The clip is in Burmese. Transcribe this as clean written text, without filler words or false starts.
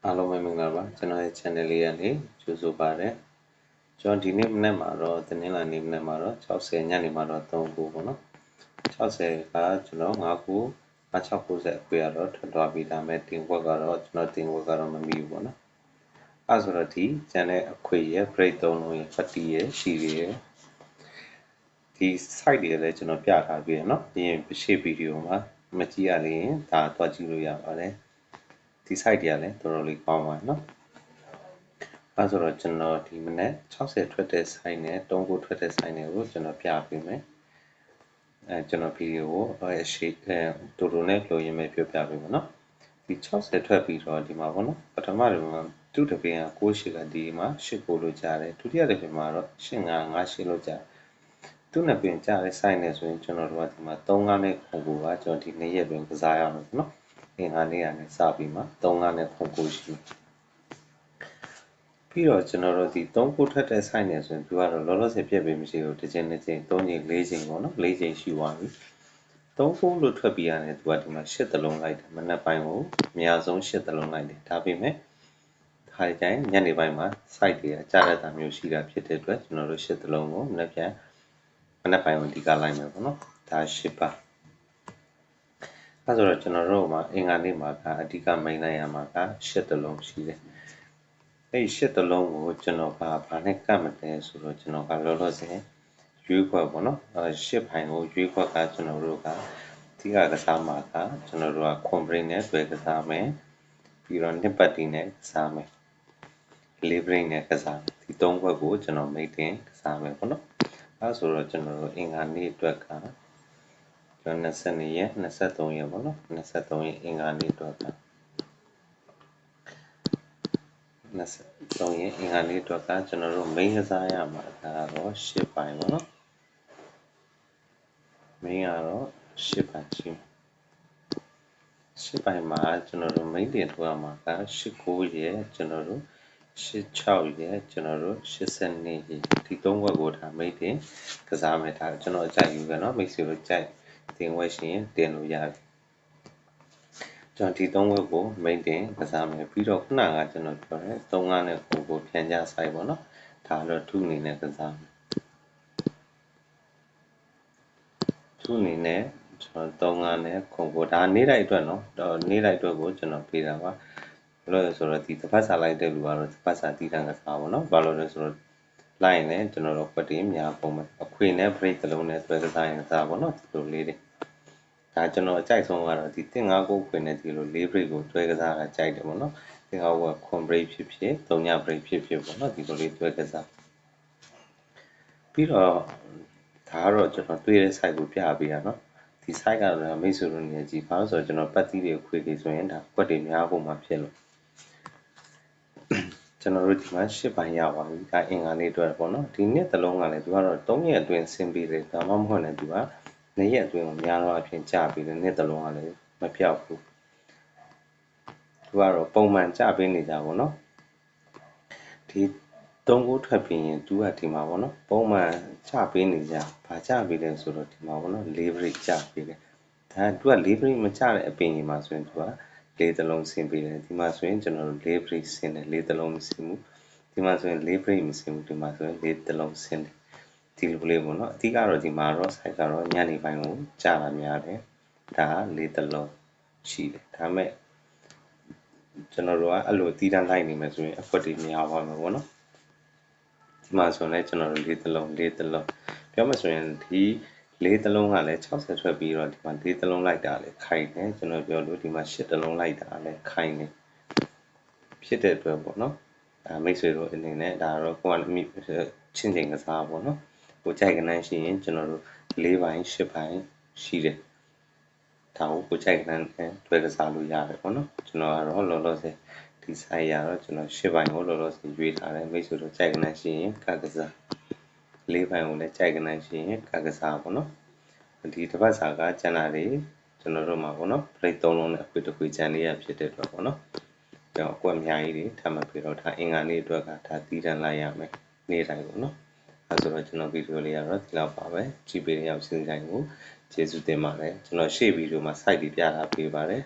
အားလုံးပဲမင်္ဂလာပါကျွန်တော်ရဲ့ channel လေးကနေကြိုဆိုပါရစေကျွန်တော်ဒီနေ့မနေ့မှာတော့တနင်္လာနေ့မနေ့မှာတော့60ညနေမှာတော့3ခုပေါ့နော်60ကကျွန်တော်5ခု690အခွေကတော့ထွက်သွားပြီးဒါမဲ့တင်ဝက်ကတော့ကျွန်တော်တင်ဝက်ကတော့မမီဘူးပေါ့နော်အဲဆိုတော့ဒီ channel အခွေရဲ့ break 3လုံးရဲ့ fatigue ရဲ့ ရှိရဲ့ဒီ site တွေလည်းကျွန်တော်ပြထားပြီးရနော်ပြီးရင်ရှေ့ဗီဒီယိုမှာမကြည့်ရရင်ဒါတွားကြည့်လို့ရပါတယ်ဒီ site တွေကလည်းတော်တော်လေးကောင်းပါနော်အဲဆိုတော့ကျွန်တော်ဒီမနေ့60ထွက်တဲ့ site နဲ့3ခုထွက်တဲ့ site တွေကိုကျွန်တော်ပြပေးမယ်ကျွန်တော်ဗီဒီယိုကိုရှေ့တူတူနဲ့လိုရင်းပဲပြောပြပေးပါနော်ဒီ60ထွက်ပြီးတော့ဒီမှာပေါ့နော်ပထမတစ်မှာသူ့တပင်က68ကဒီမှာ8ကိုလို့ကြားတယ်ဒုတိယတစ်ပင်မှာတော့8558လို့ကြားသူ့နှစ်ပင်ကြားတဲ့ site နဲ့ဆိုရင်ကျွန်တော်တို့ကဒီမှာ35နဲ့ခုကိုကကျွန်တော်ဒီနေ့ရက်တွင်ကစားရအောင်နော်အင်္ဂါနေ့ကနေစပြီးမှ35နဲ့ခုကိုရှိပြီးတော့ကျွန်တော်တို့ဒီ3ခုထွက်တဲ့ site နဲ့ဆိုရင်သူကတော့လောလောဆယ်ပြည့်ပေးမရှိဘူးတစ်ချိန်တစ်ချိန်3ချိန်4ချိန်ပေါ့နော်4ချိန်ရှိသွားပြီ3ခုလို့ထွက်ပြီးရတယ်သူကဒီမှာ8တလုံးလိုက်တယ်မနက်ပိုင်းကိုအများဆုံး8တလုံးလိုက်တယ်ဒါပေမဲ့ခါတိုင်းညနေပိုင်းမှာ site တွေကကြားရတာမျိုးရှိတာဖြစ်တဲ့အတွက်ကျွန်တော်တို့8တလုံးကိုမနက်ပိုင်းကိုဒီကလိုက်မယ်ပေါ့နော်ဒါ8ပါအဲဆိုတော့ကျွန်တော်တို့မှာအင်္ဂါနေ့မှာကအဓိကမိန်လိုက်ရမှာက8တလုံးရှိတယ်အဲ့ရှစ်တလုံးကိုကျွန်တော်ကဘာနဲ့ကတ်မလဲဆိုတော့ကျွန်တော်ကလောလောဆယ်ရွေးခွက်ပေါ့နော်ရှစ်ပိုင်းကိုရွေးခွက်ကကျွန်တော်တို့ကဒီကကစားမှာကကျွန်တော်တို့ကခွန်ဘရိတ်နဲ့တွေ့ကစားမယ်ပြီးတော့နှစ်ပတ်တီနဲ့ကစားမယ်လေးဘရိတ်နဲ့ကစားဒီသုံးခွက်ကိုကျွန်တော်မိတ်တင်ကစားမယ်ပေါ့နော်အဲဆိုတော့ကျွန်တော်တို့အင်္ဂါနေ့အတွက်ကကျွန်တော်22ရက်23ရက်ပေါ့နော်23ရက်အင်္ဂါနေ့အတွက်က23ရက်အင်္ဂါနေ့အတွက်ကကျွန်တော်တို့ main ကစားရမှာကတော့10ပိုင်းပေါ့နော် main ကတော့10ပိုင်းရှိ10ပိုင်းမှာကျွန်တော်တို့ main တင်ထွက်ရမှာက19ရက်ကျွန်တော်တို့16ရက်ကျွန်တော်တို့82ရက်ဒီ3ဘက်ကိုဒါ main တင်ကစားမယ်ဒါကျွန်တော်အကြိုက်ယူပဲเนาะမိတ်ဆွေတို့ကြိုက်တင်ဝဲရှင်တင်လို့ရတယ်ကျွန်တော်ဒီ3ဘက်ကို main တင်ကစားမယ်ပြီးတော့ခုနကကျွန်တော်ပြောတယ်35နဲ့ကိုပြန်ကြဆိုင်ပေါ့เนาะဒါတော့2အနေနဲ့ကစားမယ်2အနေနဲ့ကျွန်တော်35နဲ့ခုကိုဒါနေ့တိုင်းအတွက်เนาะနေ့တိုင်းအတွက်ကိုကျွန်တော်ပေးတာပါဘယ်လိုလဲဆိုတော့ဒီတစ်ဖက်စာလိုက်တဲ့လူကတော့တစ်ဖက်စာတီးတန်းကစားပါเนาะဘာလို့လဲဆိုတော့လိုက်ရင်လည်းကျွန်တော်တို့ပတ်တင်များပုံမယ်အခွေနဲ့ break တစ်လုံးနဲ့တွဲကစားရင်စားပါเนาะဒီလိုလေးတွေဒါကျွန်တော်အကြိုက်ဆုံးကတော့ဒီ159ခွေနဲ့ဒီလို4 break ကိုတွဲကစားတာကြိုက်တယ်ပေါ့နော်159ကခွန် break ဖြစ်ဖြစ်3ည break ဖြစ်ဖြစ်ပေါ့နော်ဒီလိုလေးတွဲကစားပြီးတော့ဒါကတော့ကျွန်တော်တွေ့တဲ့ site ကိုပြပေးတာเนาะဒီ site ကတော့မိတ်ဆွေတို့နေကြည့်ပါဆိုတော့ကျွန်တော်ပတ်သီးတွေခွေတွေဆိုရင်ဒါကွက်တွေများပုံမှာဖြစ်လို့ကျွန်တော်တို့ဒီမှာ10ပိုင်းရပါပြီဒါအင်္ဂါနေ့အတွက်ပေါ့နော်ဒီနှစ်တစ်လုံးကလည်းသူကတော့3ရက်အတွင်းဆင်းပြီးတယ်ဒါမှမဟုတ်လည်းသူက2ရက်အတွင်းကိုများတော့အဖြစ်ကျပြီးတယ်နှစ်တစ်လုံးကလည်းမပြောက်ဘူးသူကတော့ပုံမှန်ကျပေးနေကြပါဘောနော်ဒီ3ခုထွက်ပြီးရင်သူကဒီမှာပေါ့နော်ပုံမှန်ကျပေးနေကြဘာကျပေးလဲဆိုတော့ဒီမှာပေါ့နော်4 break ကျပေးတယ်ဒါသူက4 break မကျတဲ့အပင်ကြီးမှာဆိုရင်သူက4တလုံးဆင်းပေးတယ်ဒီမှာဆိုရင်ကျွန်တော်တို့4 break ဆင်းတယ်4တလုံးမဆင်းဘူးဒီမှာဆိုရင်4 break မဆင်းဘူးဒီမှာဆိုရင်4တလုံးဆင်းတယ်ဒီလိုလေးပေါ့နော်အဓိကတော့ဒီမှာတော့ site ကတော့ညနေပိုင်းကိုကြာတာများတယ်ဒါ4တလုံးရှိတယ်ဒါမဲ့ကျွန်တော်တို့ကအဲ့လိုတီးတန်းလိုက်နေမယ်ဆိုရင်အဖွက်တွေများသွားမှာပေါ့နော်ဒီမှာဆိုရင်လည်းကျွန်တော်တို့4တလုံးပြောမှဆိုရင်ဒီ4တလုံးကလည်း60ထွက်ပြီးတော့ဒီမှာ4တလုံးလိုက်တာလည်းခိုင်တယ်ကျွန်တော်ပြောလို့ဒီမှာ8တလုံးလိုက်တာလည်းခိုင်တယ်ဖြစ်တဲ့အတွက်ပေါ့နော်မိတ်ဆွေတို့အနေနဲ့ဒါတော့ကိုယ်ကချင်းချင်းကစားပေါ့နော်ကိုကြိုက်ကနန်းရှိရင်ကျွန်တော်တို့4ပိုင်း8ပိုင်းရှိတယ်ဒါကိုကိုကြိုက်ကနန်းနဲ့တွဲကစားလို့ရတယ်ပေါ့နော်ကျွန်တော်ကတော့လောလောဆယ်ဒီ site ရတော့ကျွန်တော်8ပိုင်းကိုလောလောဆယ်ရွေးထားတယ်မိတ်ဆွေတို့ကြိုက်ကနန်းရှိရင်ကကစား4ပိုင်းကိုလည်းကြိုက်ကနန်းရှိရင်ကကစားပေါ့နော်ဒီတစ်ပတ်စာကကျန်တာတွေကျွန်တော်တို့မှာပေါ့နော် break 3လုံးနဲ့အခွေတစ်ခွေကျန်လေးရဖြစ်တဲ့အတွက်ပေါ့နော်ကျွန်တော်အကွက်အများကြီးတွေထပ်မပြေတော့ဒါအင်္ဂါနေ့အတွက်ကဒါတီးတန်းလိုက်ရမယ်နေ့တိုင်းပေါ့နော်အဲဆိုတော့ကျွန်တော်ဗီဒီယိုလေးကတော့ဒီလောက်ပါပဲကြည့်ပေးတဲ့ရောက်စဉ်းစားကိုကျေးဇူးတင်ပါတယ်ကျွန်တော်ရှေ့ဗီဒီယိုမှာ site တွေပြထားပေးပါတယ်